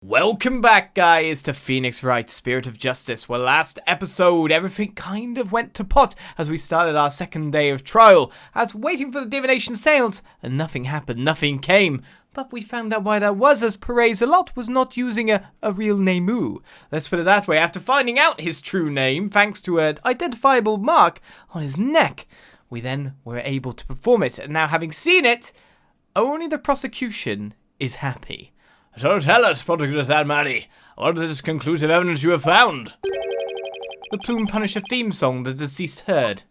Welcome back, guys, to Phoenix Wright Spirit of Justice, where last episode everything kind of went to pot as we started our second day of trial, as waiting for the Divination Seance, and nothing happened, nothing came. But we found out why that was, as Zeh'lot was not using a real name. Let's put it that way, after finding out his true name, thanks to an identifiable mark on his neck, we then were able to perform it, and now having seen it, only the prosecution is happy. So tell us, Protagonist Almighty, what is conclusive evidence you have found? The Plume Punisher theme song the deceased heard.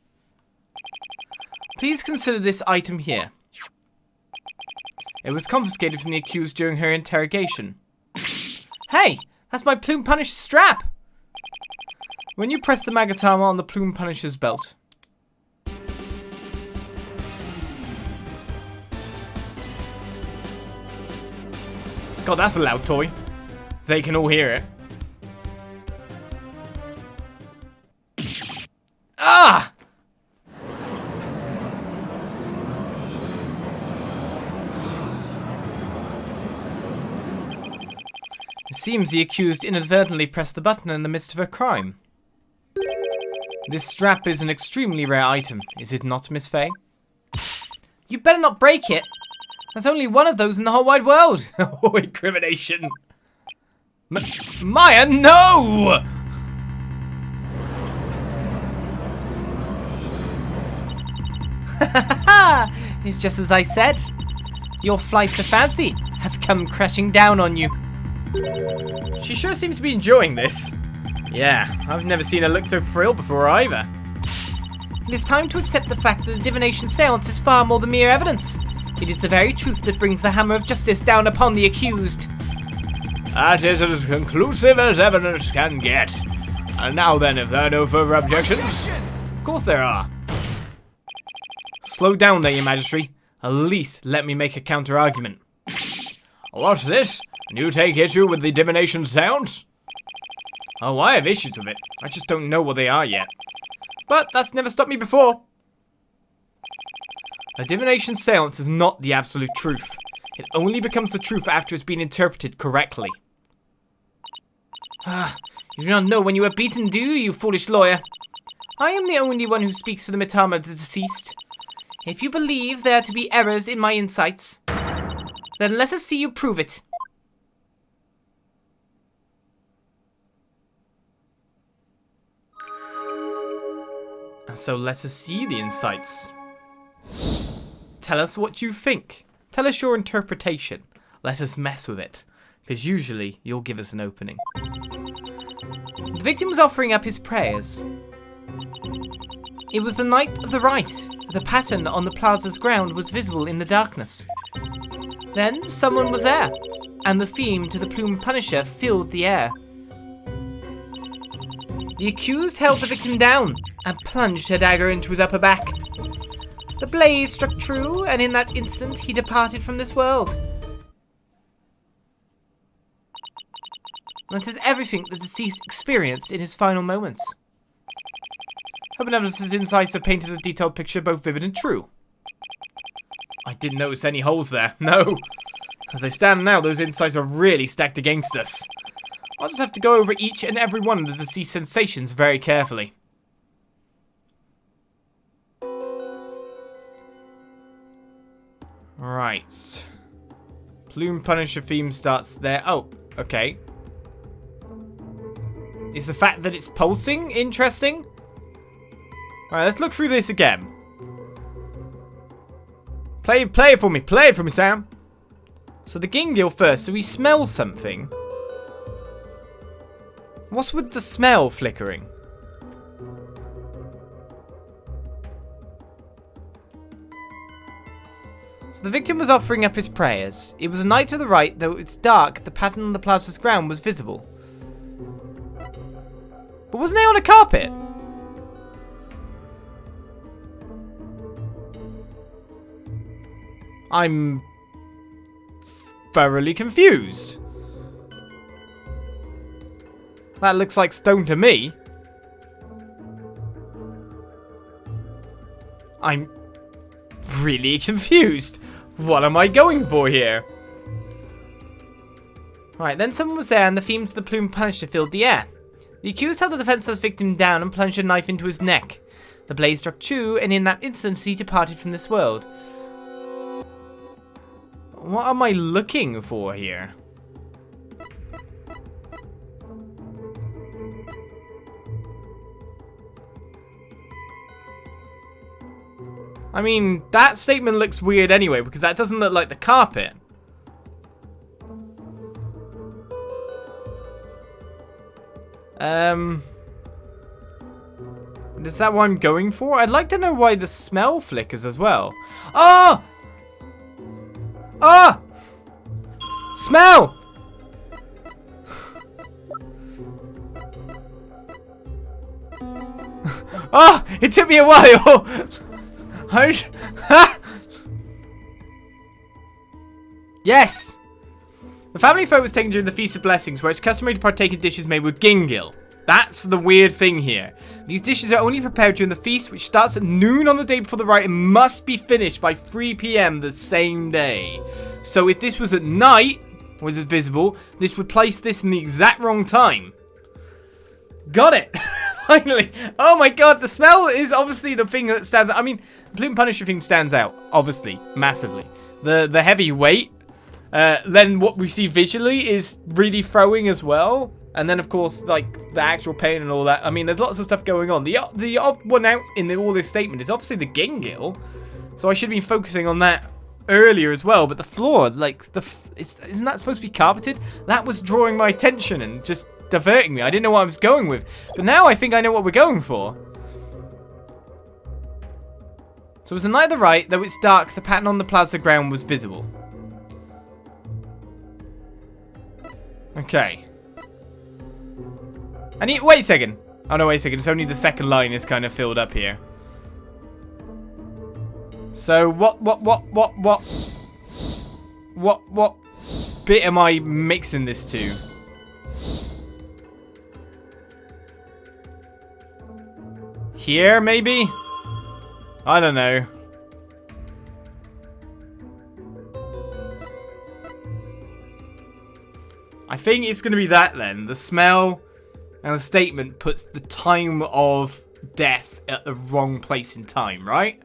Please consider this item here. It was confiscated from the accused during her interrogation. Hey, that's my Plume Punisher strap! When you press the Magatama on the Plume Punisher's belt, God, that's a loud toy. They can all hear it. Ah! It seems the accused inadvertently pressed the button in the midst of her crime. This strap is an extremely rare item, is it not, Miss Faye? You better not break it! There's only one of those in the whole wide world. Oh, incrimination. Maya, no! It's just as I said. Your flights of fancy have come crashing down on you. She sure seems to be enjoying this. Yeah, I've never seen her look so thrilled before either. It is time to accept the fact that the Divination Seance is far more than mere evidence. It is the very truth that brings the hammer of justice down upon the accused. That is as conclusive as evidence can get. And now then, if there are no further objections... Of course there are. Slow down there, your majesty. At least let me make a counter-argument. What's this? You take issue with the divination sounds? Oh, I have issues with it. I just don't know what they are yet. But that's never stopped me before. A divination seance is not the absolute truth. It only becomes the truth after it's been interpreted correctly. You do not know when you are beaten, do you, foolish lawyer? I am the only one who speaks to the Mitama of the deceased. If you believe there to be errors in my insights, then let us see you prove it. And so let us see the insights. Tell us what you think. Tell us your interpretation. Let us mess with it. Because usually, you'll give us an opening. The victim was offering up his prayers. It was the night of the rite. The pattern on the plaza's ground was visible in the darkness. Then, someone was there. And the theme to the Plume Punisher filled the air. The accused held the victim down and plunged her dagger into his upper back. The blaze struck true, and in that instant, he departed from this world. That is everything the deceased experienced in his final moments. Her benevolence's insights have painted a detailed picture, both vivid and true. I didn't notice any holes there, no. As they stand now, those insights are really stacked against us. I'll just have to go over each and every one of the deceased sensations very carefully. Right. Plume Punisher theme starts there. Oh, okay. Is the fact that it's pulsing interesting? Alright, let's look through this again. Play it for me. Play it for me, Sam. So the Gingil first. So he smells something. What's with the smell flickering? So the victim was offering up his prayers. It was a night of the rite, though it's dark, the pattern on the plaza's ground was visible. But wasn't he on a carpet? I'm thoroughly confused. That looks like stone to me. I'm really confused. What am I going for here? Alright, then someone was there and the fumes of the plume punisher filled the air. The accused held the defenseless victim down and plunged a knife into his neck. The blade struck true, and in that instant he departed from this world. What am I looking for here? I mean, that statement looks weird anyway, because that doesn't look like the carpet. Is that what I'm going for? I'd like to know why the smell flickers as well. Oh! Ah! Smell! Oh! It took me a while! Yes! The family photo was taken during the Feast of Blessings, where it's customary to partake in dishes made with gingil. That's the weird thing here. These dishes are only prepared during the feast, which starts at noon on the day before the rite and must be finished by 3 PM the same day. So if this was at night, was it visible, this would place this in the exact wrong time. Got it! Finally! Oh my god, the smell is obviously the thing that stands out. I mean, the Plume Punisher thing stands out, obviously, massively. The heavy weight, then what we see visually is really throwing as well. And then, of course, like, the actual pain and all that. I mean, there's lots of stuff going on. The odd one out in all this statement is obviously the gingil. So I should be focusing on that earlier as well. But the floor, like, isn't that supposed to be carpeted? That was drawing my attention and just diverting me. I didn't know what I was going with. But now I think I know what we're going for. So it was the night of the rite, though it's dark, the pattern on the plaza ground was visible. Okay. Wait a second. Oh no, wait a second. It's only the second line is kind of filled up here. So what bit am I mixing this to? Here, maybe? I don't know. I think it's going to be that then. The smell and the statement puts the time of death at the wrong place in time, right?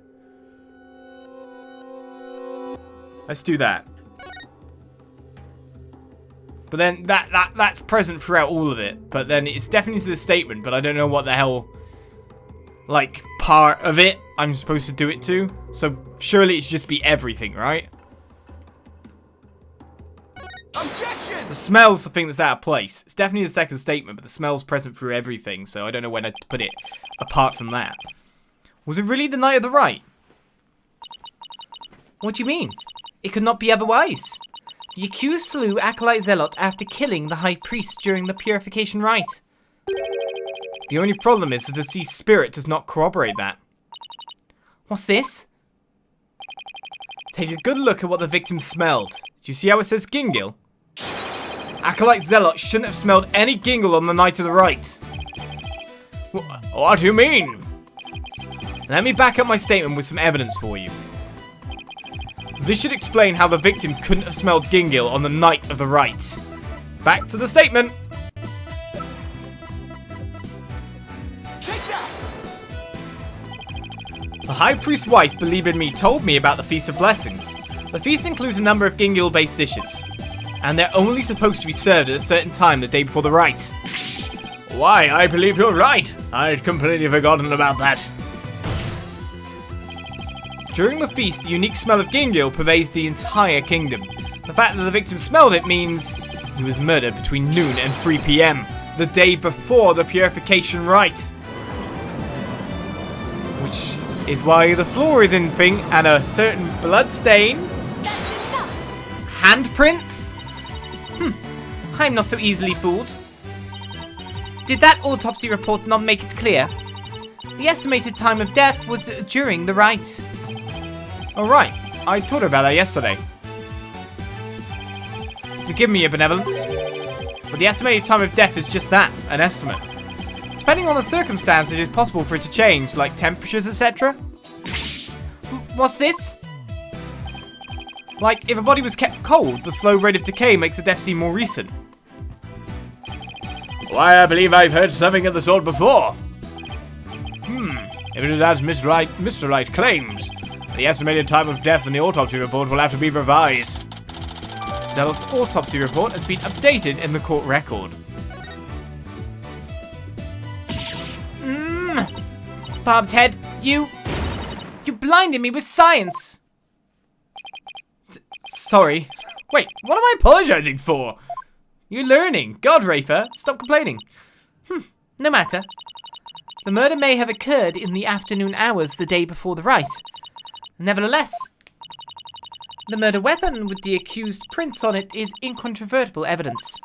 Let's do that. But then that's present throughout all of it. But then it's definitely the statement, but I don't know what the hell, like, part of it I'm supposed to do it to. So surely it should just be everything, right? Objection! The smell's the thing that's out of place. It's definitely the second statement, but the smell's present through everything, so I don't know when I'd put it apart from that. Was it really the night of the rite? What do you mean? It could not be otherwise. The accused slew Acolyte Zeh'lot after killing the High Priest during the purification rite. The only problem is the deceased spirit does not corroborate that. What's this? Take a good look at what the victim smelled. Do you see how it says gingil? Acolyte Zeh'lot shouldn't have smelled any gingil on the night of the rite. What do you mean? Let me back up my statement with some evidence for you. This should explain how the victim couldn't have smelled gingil on the night of the rite. Back to the statement. Take that! The High Priest's wife, Believe in Me, told me about the Feast of Blessings. The feast includes a number of gingil-based dishes, and they're only supposed to be served at a certain time the day before the rite. Why, I believe you're right. I'd completely forgotten about that. During the feast, the unique smell of gingil pervades the entire kingdom. The fact that the victim smelled it means he was murdered between noon and 3 PM, the day before the purification rite. Which is why the floor is in thing and a certain blood stain. Handprints? I'm not so easily fooled. Did that autopsy report not make it clear? The estimated time of death was during the rite. Oh right, I told her about that yesterday. Forgive me, your benevolence, but the estimated time of death is just that, an estimate. Depending on the circumstances, it is possible for it to change, like temperatures, etc. What's this? Like, if a body was kept cold, the slow rate of decay makes the death seem more recent. Why, I believe I've heard something of the sort before. If it is as Mr. Wright claims, the estimated time of death in the autopsy report will have to be revised. Zeh'lot's autopsy report has been updated in the court record. Barbed head, you blinded me with science. Sorry. Wait, what am I apologizing for? You're learning. God, Rayfa, stop complaining. No matter. The murder may have occurred in the afternoon hours the day before the rite. Nevertheless, the murder weapon with the accused prints on it is incontrovertible evidence.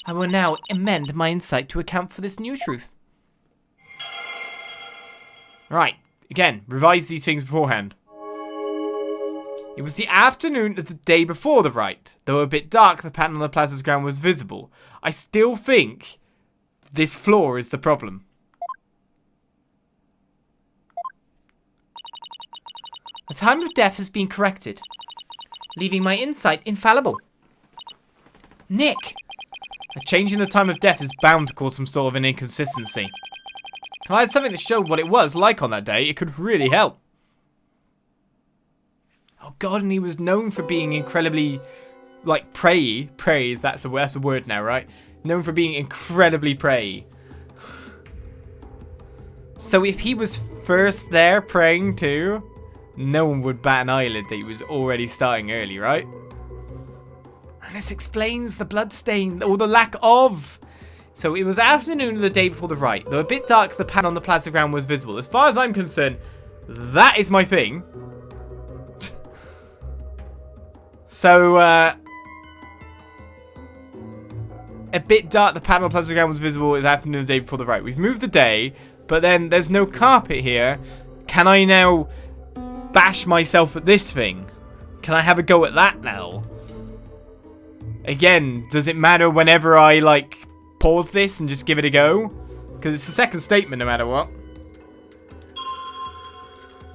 I will now amend my insight to account for this new truth. Right, again, revise these things beforehand. It was the afternoon of the day before the rite. Though a bit dark, the pattern on the plaza's ground was visible. I still think this floor is the problem. The time of death has been corrected, leaving my insight infallible. Nick! A change in the time of death is bound to cause some sort of an inconsistency. If I had something that showed what it was like on that day, it could really help. Oh god, and he was known for being incredibly, like, prey. Praise, that's a word now, right? Known for being incredibly prey. So if he was first there praying too, no one would bat an eyelid that he was already starting early, right? And this explains the bloodstain, or the lack of. So it was afternoon of the day before the rite. Though a bit dark, the pan on the plaza ground was visible. As far as I'm concerned, that is my thing. So, a bit dark, the panel plaza ground was visible. It was afternoon of the day before the rite. We've moved the day, but then there's no carpet here. Can I now bash myself at this thing? Can I have a go at that now? Again, does it matter whenever I, like, pause this and just give it a go? Because it's the second statement no matter what.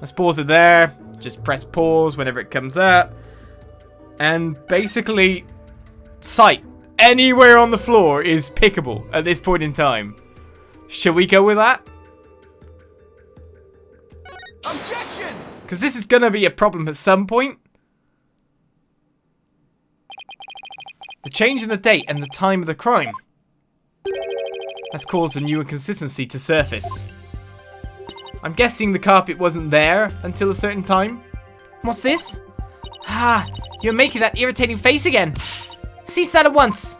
Let's pause it there. Just press pause whenever it comes up. And basically, sight anywhere on the floor is pickable at this point in time. Shall we go with that? Objection! Because this is going to be a problem at some point. The change in the date and the time of the crime has caused a new inconsistency to surface. I'm guessing the carpet wasn't there until a certain time. What's this? Ah, you're making that irritating face again. Cease that at once.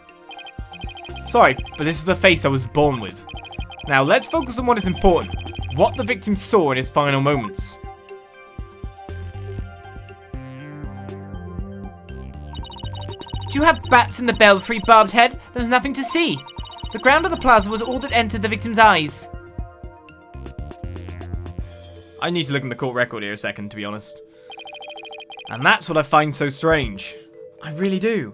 Sorry, but this is the face I was born with. Now let's focus on what is important. What the victim saw in his final moments. Do you have bats in the belfry, Barbed Head? There's nothing to see. The ground of the plaza was all that entered the victim's eyes. I need to look in the court record here a second, to be honest. And that's what I find so strange. I really do.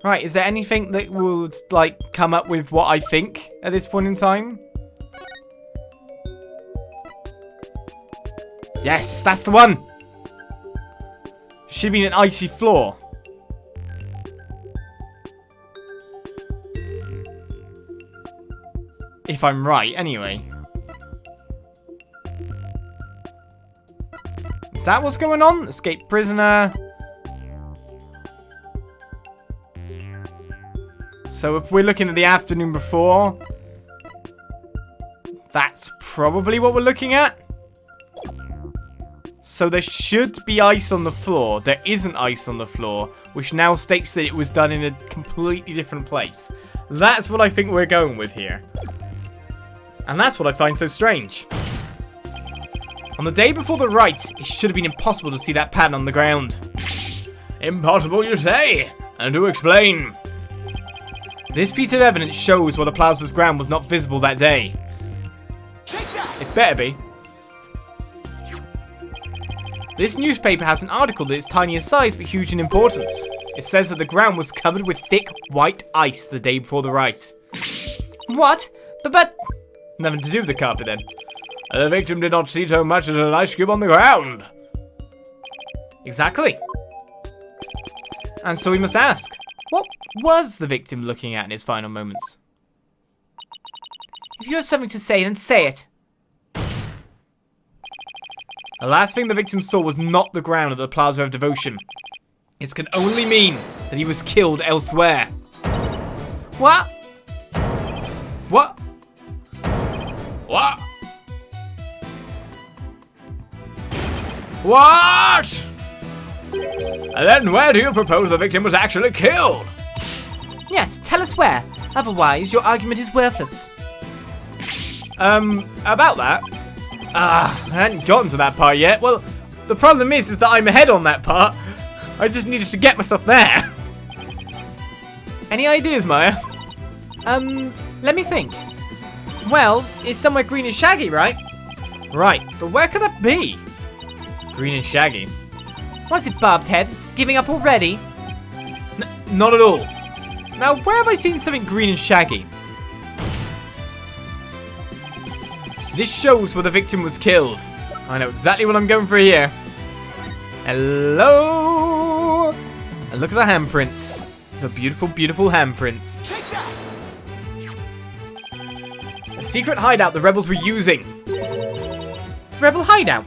Right, is there anything that would, like, come up with what I think at this point in time? Yes, that's the one! Should be an icy floor. If I'm right, anyway. Is that what's going on? Escaped prisoner. So if we're looking at the afternoon before, that's probably what we're looking at. So there should be ice on the floor. There isn't ice on the floor, which now states that it was done in a completely different place. That's what I think we're going with here. And that's what I find so strange. On the day before the rite, it should have been impossible to see that pattern on the ground. Impossible, you say? And to explain? This piece of evidence shows why the plaza's ground was not visible that day. Take that! It better be. This newspaper has an article that is tiny in size but huge in importance. It says that the ground was covered with thick white ice the day before the rite. What? But... Nothing to do with the carpet then. The victim did not see so much as an ice cube on the ground. Exactly. And so we must ask, what was the victim looking at in his final moments? If you have something to say, then say it. The last thing the victim saw was not the ground at the Plaza of Devotion. This can only mean that he was killed elsewhere. What? What? What? What? And then where do you propose the victim was actually killed? Yes, tell us where. Otherwise, your argument is worthless. About that? I hadn't gotten to that part yet. Well, the problem is that I'm ahead on that part. I just needed to get myself there. Any ideas, Maya? Let me think. Well, it's somewhere green and shaggy, right? Right, but where could that be? Green and shaggy? What is it, Barbed Head? Giving up already? Not at all. Now, where have I seen something green and shaggy? This shows where the victim was killed. I know exactly what I'm going for here. Hello! And look at the handprints. The beautiful, beautiful handprints. Take that! A secret hideout the rebels were using. Rebel hideout?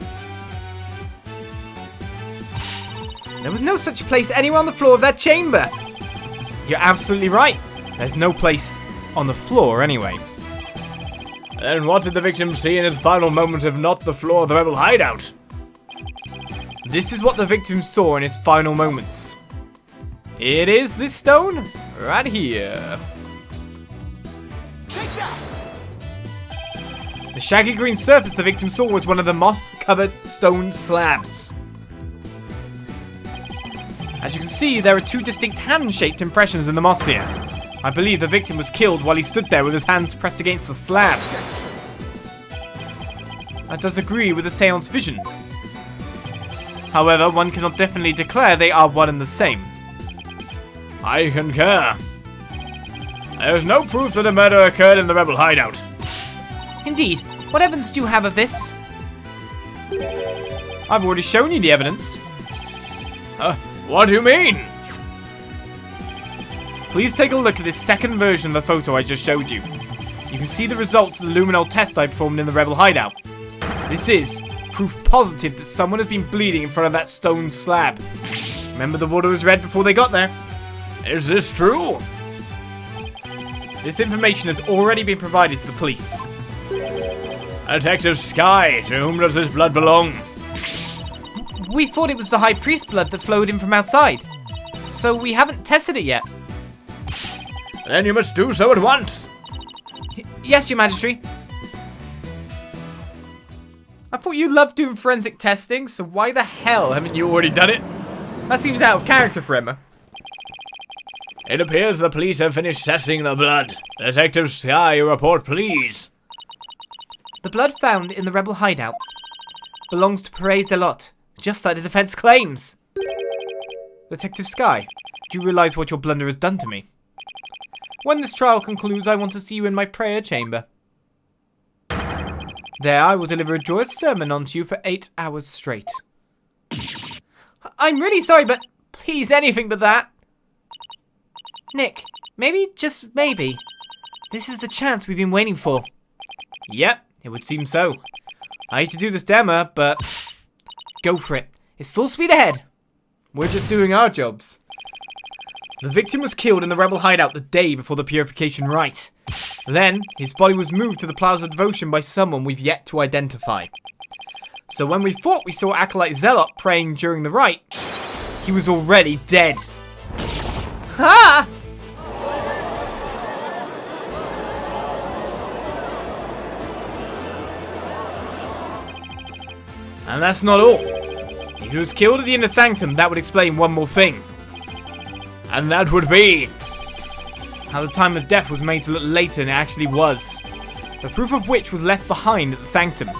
There was no such place anywhere on the floor of that chamber. You're absolutely right. There's no place on the floor anyway. Then what did the victim see in his final moments if not the floor of the rebel hideout? This is what the victim saw in his final moments. It is this stone right here. Take that! The shaggy green surface the victim saw was one of the moss-covered stone slabs. As you can see, there are two distinct hand-shaped impressions in the moss here. I believe the victim was killed while he stood there with his hands pressed against the slab. Objection. That does agree with the Seance vision. However, one cannot definitely declare they are one and the same. I concur. There is no proof that a murder occurred in the rebel hideout. Indeed. What evidence do you have of this? I've already shown you the evidence. What do you mean? Please take a look at this second version of the photo I just showed you. You can see the results of the luminol test I performed in the rebel hideout. This is proof positive that someone has been bleeding in front of that stone slab. Remember, the water was red before they got there. Is this true? This information has already been provided to the police. Detective Sky, to whom does this blood belong? We thought it was the High Priest blood that flowed in from outside. So we haven't tested it yet. Then you must do so at once. Yes, Your Majesty. I thought you loved doing forensic testing, so why the hell haven't you already done it? That seems out of character for Emma. It appears the police have finished testing the blood. Detective Sky, your report, please. The blood found in the rebel hideout belongs to Zeh'lot, just like the defense claims. Detective Sky, do you realize what your blunder has done to me? When this trial concludes, I want to see you in my prayer chamber. There, I will deliver a joyous sermon onto you for 8 hours straight. I'm really sorry, but please, anything but that. Nick, maybe, just maybe, this is the chance we've been waiting for. Yep, it would seem so. I hate to do this to Emma, but go for it. It's full speed ahead. We're just doing our jobs. The victim was killed in the rebel hideout the day before the purification rite. Then, his body was moved to the Plaza of Devotion by someone we've yet to identify. So when we thought we saw Acolyte Zeh'lot praying during the rite, he was already dead. Ha! And that's not all. If he was killed at the Inner Sanctum, that would explain one more thing. And that would be how the time of death was made to look later than it actually was. The proof of which was left behind at the Sanctum.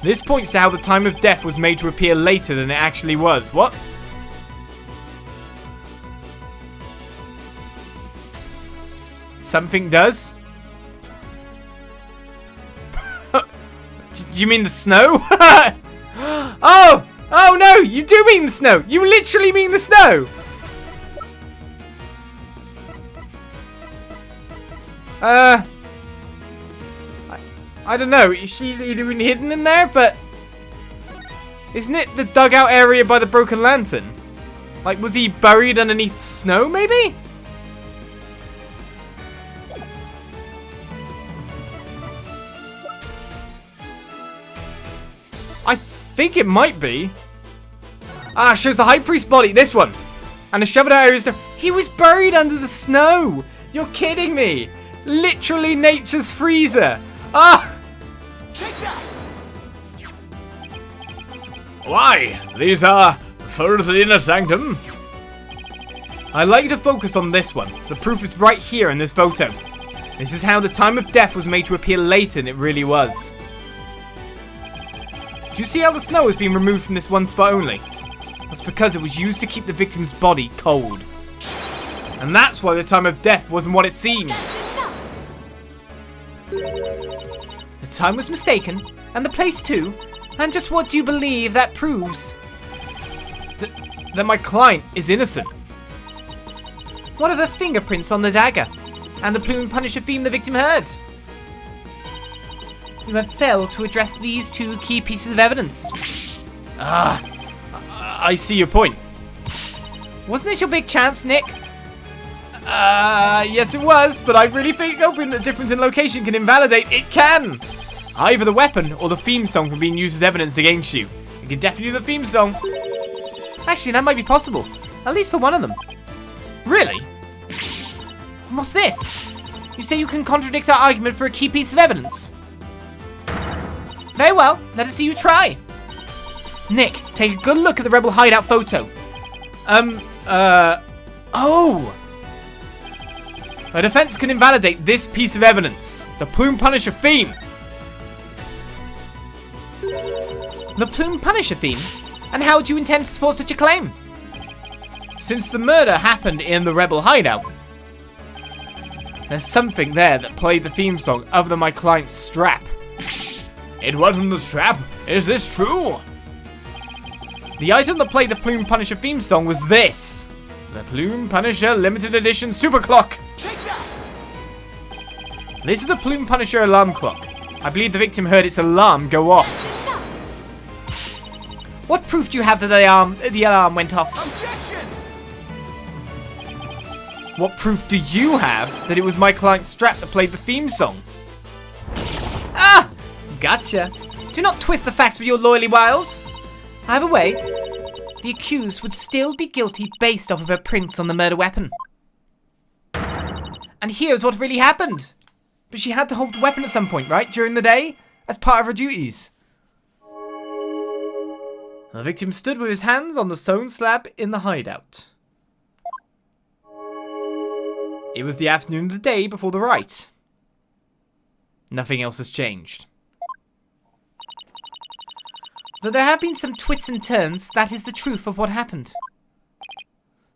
This points to how the time of death was made to appear later than it actually was. What? Something does? Do you mean the snow? Oh! Oh no! You do mean the snow! You literally mean the snow! I don't know. Is she even hidden in there? But isn't it the dugout area by the broken lantern? Like, was he buried underneath the snow, maybe? I think it might be. Ah, shows the high priest's body. This one. And the shoveled out area. He was buried under the snow. You're kidding me. Literally nature's freezer. Ah! Take that! Why? These are for the inner sanctum. I like to focus on this one. The proof is right here in this photo. This is how the time of death was made to appear later than it really was. Do you see how the snow has been removed from this one spot only? That's because it was used to keep the victim's body cold. And that's why the time of death wasn't what it seems. The time was mistaken, and the place too. And just what do you believe that proves? That my client is innocent. What are the fingerprints on the dagger? And the plume punisher theme the victim heard? You have failed to address these two key pieces of evidence. Ah, I see your point. Wasn't this your big chance, Nick? Yes it was, but I really think opening the difference in location can invalidate. It can! Either the weapon or the theme song from being used as evidence against you. You can definitely do the theme song. Actually, that might be possible. At least for one of them. Really? What's this? You say you can contradict our argument for a key piece of evidence? Very well, let us see you try. Nick, take a good look at the rebel hideout photo. Oh! My defense can invalidate this piece of evidence. The Plume Punisher theme. The Plume Punisher theme? And how do you intend to support such a claim? Since the murder happened in the rebel hideout, there's something there that played the theme song other than my client's strap. It wasn't the strap. Is this true? The item that played the Plume Punisher theme song was this. The Plume Punisher limited edition super clock. Take that! This is a Plume Punisher alarm clock. I believe the victim heard its alarm go off. What proof do you have that the alarm went off? Objection! What proof do you have that it was my client's strap that played the theme song? Ah! Gotcha. Do not twist the facts with your loyally wiles. Either way, the accused would still be guilty based off of her prints on the murder weapon. And here's what really happened. But she had to hold the weapon at some point, right? During the day? As part of her duties. The victim stood with his hands on the stone slab in the hideout. It was the afternoon of the day before the rite. Nothing else has changed. Though there have been some twists and turns, that is the truth of what happened.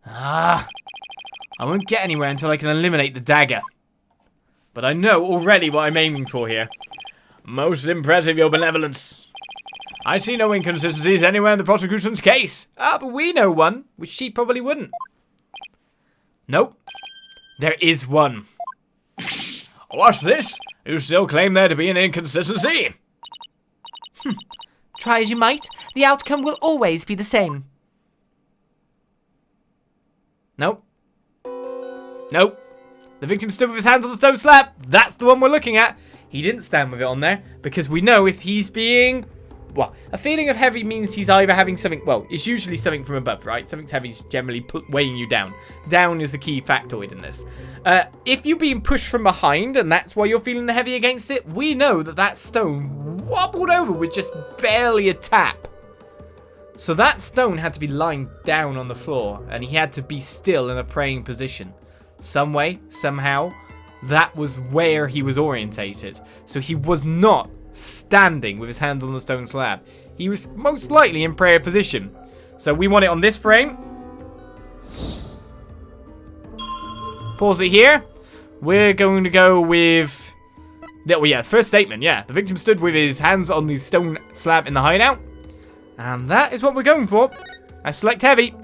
Ah, I won't get anywhere until I can eliminate the dagger. But I know already what I'm aiming for here. Most impressive, your benevolence. I see no inconsistencies anywhere in the prosecution's case. Ah, but we know one, which she probably wouldn't. Nope. There is one. What's this? You still claim there to be an inconsistency? Try as you might, the outcome will always be the same. Nope. Nope. The victim stood with his hands on the stone slab. That's the one we're looking at. He didn't stand with it on there because we know if he's being... Well, a feeling of heavy means he's either having something... Well, it's usually something from above, right? Something's heavy is generally weighing you down. Down is the key factoid in this. If you're being pushed from behind and that's why you're feeling the heavy against it, we know that that stone wobbled over with just barely a tap. So that stone had to be lying down on the floor and he had to be still in a praying position. Some way, somehow, that was where he was orientated. So he was not standing with his hands on the stone slab. He was most likely in prayer position. So we want it on this frame. Pause it here. We're going to go with... Well, yeah, first statement, yeah. The victim stood with his hands on the stone slab in the hideout. And that is what we're going for. I select heavy.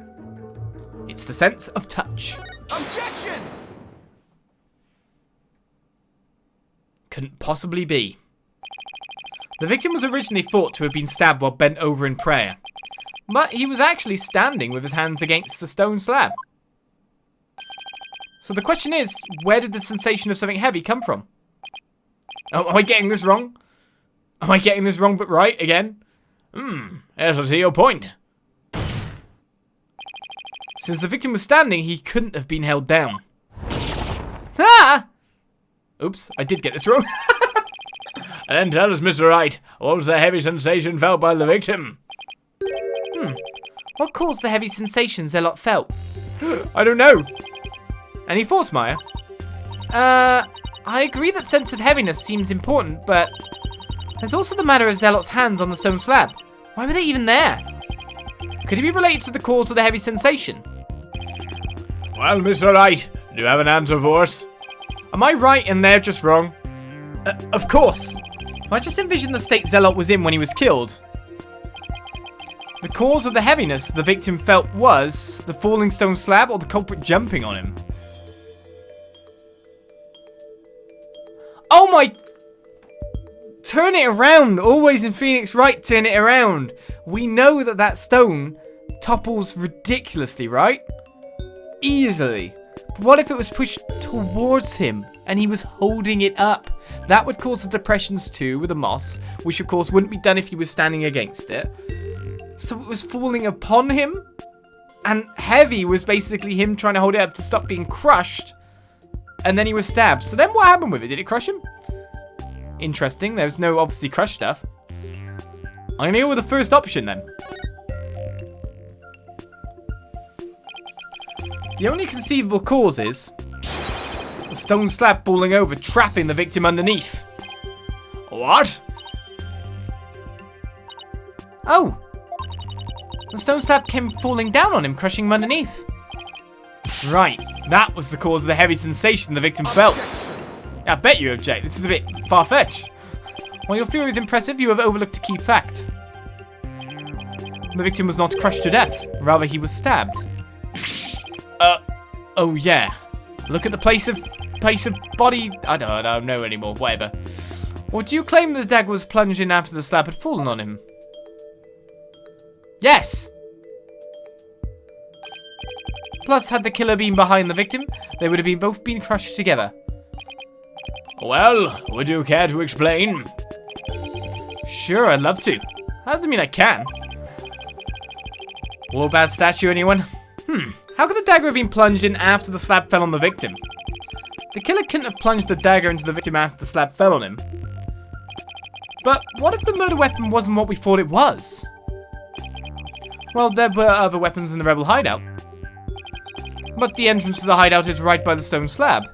It's the sense of touch. Objection! couldn't possibly be. The victim was originally thought to have been stabbed while bent over in prayer, but he was actually standing with his hands against the stone slab. So the question is, where did the sensation of something heavy come from? Oh, am I getting this wrong? Am I getting this wrong but right again? Yes, I see your point. Since the victim was standing, he couldn't have been held down. Ah! Oops, I did get this wrong. And then tell us, Mr. Wright, what was the heavy sensation felt by the victim? What caused the heavy sensation Zeh'lot felt? I don't know. Any thoughts, Maya? I agree that sense of heaviness seems important, but there's also the matter of Zeh'lot's hands on the stone slab. Why were they even there? Could it be related to the cause of the heavy sensation? Well, Mr. Wright, do you have an answer for us? Am I right and they're just wrong? Of course. I just envisioned the state Zeh'lot was in when he was killed. The cause of the heaviness the victim felt was the falling stone slab or the culprit jumping on him. Oh my... Turn it around. Always in Phoenix Wright, turn it around. We know that that stone topples ridiculously, right? Easily. But what if it was pushed towards him and he was holding it up? That would cause the depressions too with the moss, which of course wouldn't be done if he was standing against it. So it was falling upon him, and heavy was basically him trying to hold it up to stop being crushed, and then he was stabbed. So then what happened with it? Did it crush him? Interesting. There's no obviously crushed stuff. I'm going to go with the first option then. The only conceivable cause is the stone slab falling over, trapping the victim underneath. What? Oh. The stone slab came falling down on him, crushing him underneath. Right. That was the cause of the heavy sensation the victim felt. I bet you object. This is a bit far-fetched. While your theory is impressive, you have overlooked a key fact. The victim was not crushed to death. Rather, he was stabbed. Oh yeah. Look at the place of body. I don't know anymore. Whatever. Or do you claim the dagger was plunged in after the slab had fallen on him? Yes! Plus, had the killer been behind the victim, they would have both been crushed together. Well, would you care to explain? Sure, I'd love to. That doesn't mean I can. Warbad statue, anyone? How could the dagger have been plunged in after the slab fell on the victim? The killer couldn't have plunged the dagger into the victim after the slab fell on him. But what if the murder weapon wasn't what we thought it was? Well, there were other weapons in the rebel hideout. But the entrance to the hideout is right by the stone slab.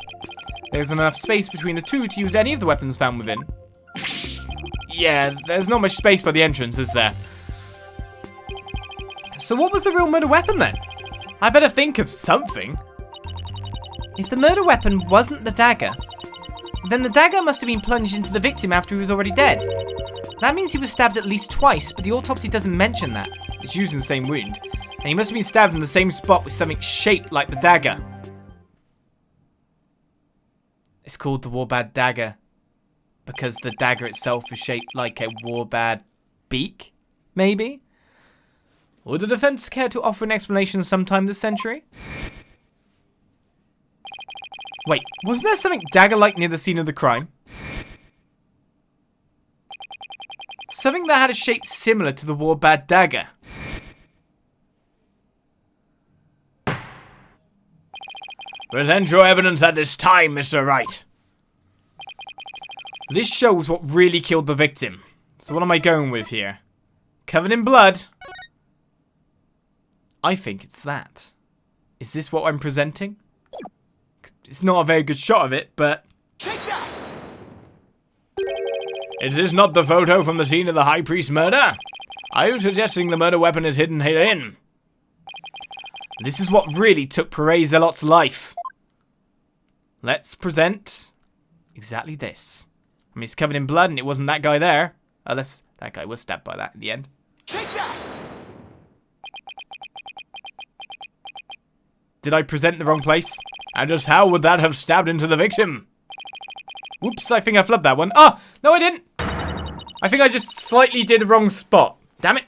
There's enough space between the two to use any of the weapons found within. Yeah, there's not much space by the entrance, is there? So what was the real murder weapon then? I better think of something. If the murder weapon wasn't the dagger, then the dagger must have been plunged into the victim after he was already dead. That means he was stabbed at least twice, but the autopsy doesn't mention that. It's using the same wound. And he must have been stabbed in the same spot with something shaped like the dagger. It's called the Warbad dagger because the dagger itself is shaped like a Warbad beak, maybe? Would the defense care to offer an explanation sometime this century? Wait, wasn't there something dagger-like near the scene of the crime? Something that had a shape similar to the Warbad dagger. Present your evidence at this time, Mr. Wright. This shows what really killed the victim. So what am I going with here? Covered in blood? I think it's that. Is this what I'm presenting? It's not a very good shot of it, but... Take that! Is this not the photo from the scene of the High Priest murder? Are you suggesting the murder weapon is hidden herein? This is what really took Zeh'lot's life. Let's present exactly this. I mean, it's covered in blood and it wasn't that guy there. Unless that guy was stabbed by that in the end. Take that! Did I present the wrong place? And just how would that have stabbed into the victim? Whoops, I think I flubbed that one. Oh, no I didn't. I think I just slightly did the wrong spot. Damn it.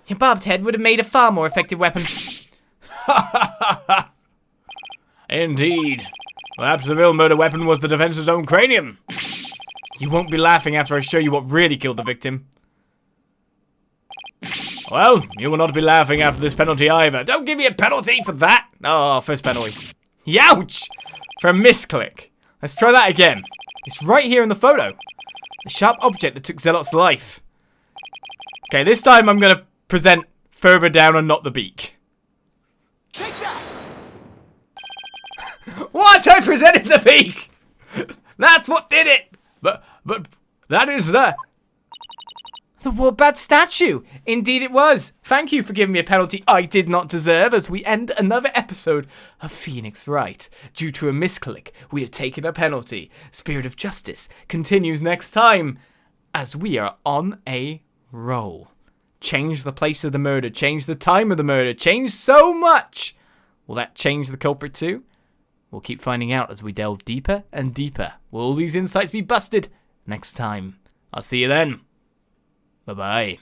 Your barbed head would have made a far more effective weapon. Indeed. Perhaps the real murder weapon was the defense's own cranium. You won't be laughing after I show you what really killed the victim. Well, you will not be laughing after this penalty either. Don't give me a penalty for that. Oh, first penalty. Youch! For a misclick. Let's try that again. It's right here in the photo. The sharp object that took Zeh'lot's life. Okay, this time I'm going to present further down and not the beak. Take that! What? I presented the beak! That's what did it! But that is the Warbat statue! Indeed it was! Thank you for giving me a penalty I did not deserve as we end another episode of Phoenix Wright. Due to a misclick, we have taken a penalty. Spirit of Justice continues next time as we are on a roll. Change the place of the murder, change the time of the murder, change so much! Will that change the culprit too? We'll keep finding out as we delve deeper and deeper. Will all these insights be busted? Next time. I'll see you then. Bye-bye.